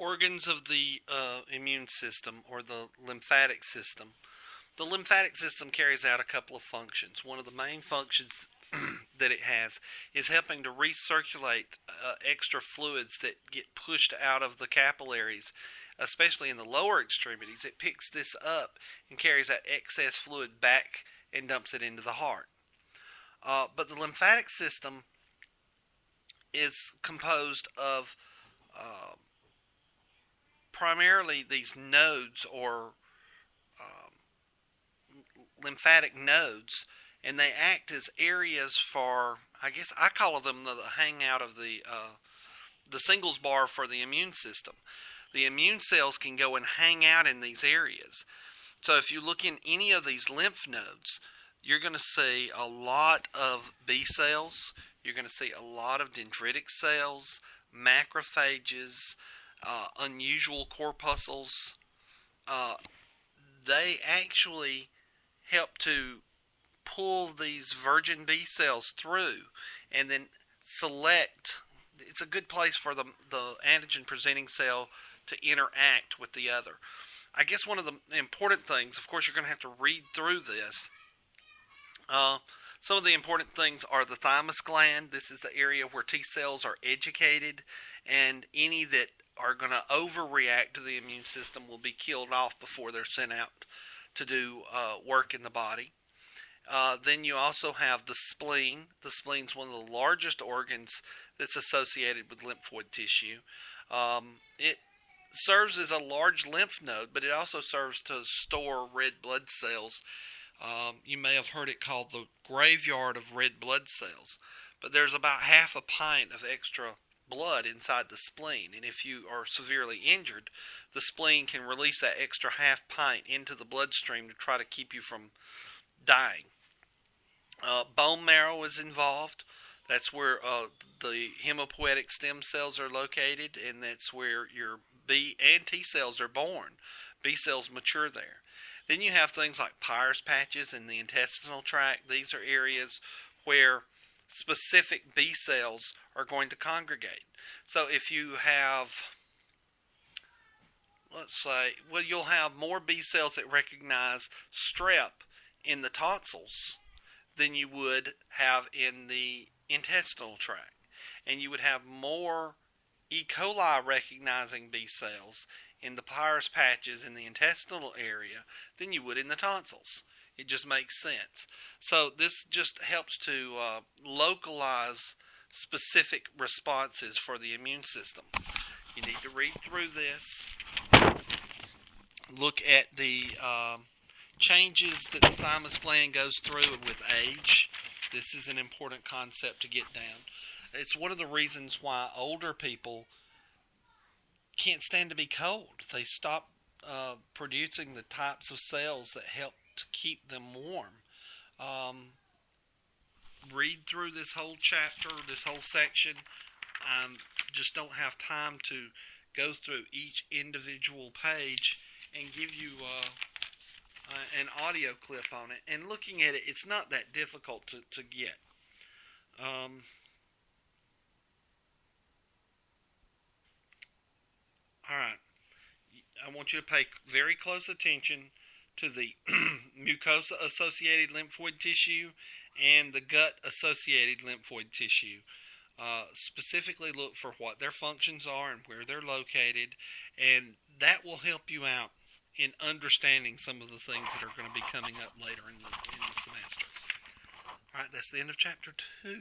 organs of the immune system, or the lymphatic system. The lymphatic system carries out a couple of functions. One of the main functions that it has is helping to recirculate extra fluids that get pushed out of the capillaries, especially in the lower extremities. It picks this up and carries that excess fluid back and dumps it into the heart. But the lymphatic system is composed of primarily these nodes, or lymphatic nodes, and they act as areas for, I guess I call them the hangout of the singles bar for the immune system. The immune cells can go and hang out in these areas. So if you look in any of these lymph nodes, you're going to see a lot of B cells. You're going to see a lot of dendritic cells, macrophages, unusual corpuscles. They actually help to pull these virgin B cells through and then select. It's a good place for the antigen presenting cell to interact with the other. I guess one of the important things, of course, you're going to have to read through this. Some of the important things are the thymus gland. This is the area where T cells are educated, and any that are going to overreact to the immune system will be killed off before they're sent out to do work in the body. Then you also have the spleen. The spleen is one of the largest organs that's associated with lymphoid tissue. It serves as a large lymph node, but it also serves to store red blood cells. You may have heard it called the graveyard of red blood cells. But there's about half a pint of extra blood inside the spleen, and if you are severely injured, the spleen can release that extra half pint into the bloodstream to try to keep you from dying. Bone marrow is involved. That's where the hematopoietic stem cells are located, and that's where your B and T cells are born. B cells mature there. Then you have things like Peyer's patches in the intestinal tract. These are areas where specific B cells are going to congregate. So if you have, let's say, well, you'll have more B cells that recognize strep in the tonsils than you would have in the intestinal tract. And you would have more E. coli recognizing B cells in the Peyer's patches in the intestinal area than you would in the tonsils. It just makes sense. So this just helps to localize specific responses for the immune system. You need to read through this. Look at the changes that the thymus gland goes through with age. This is an important concept to get down. It's one of the reasons why older people can't stand to be cold. They stop producing the types of cells that help to keep them warm. Read through this whole chapter, this whole section. Just don't have time to go through each individual page and give you an audio clip on it. And looking at it, it's not that difficult to get. Alright, I want you to pay very close attention to the mucosa-associated lymphoid tissue and the gut-associated lymphoid tissue. Specifically look for what their functions are and where they're located, and that will help you out in understanding some of the things that are going to be coming up later in the semester. Alright, that's the end of chapter 2.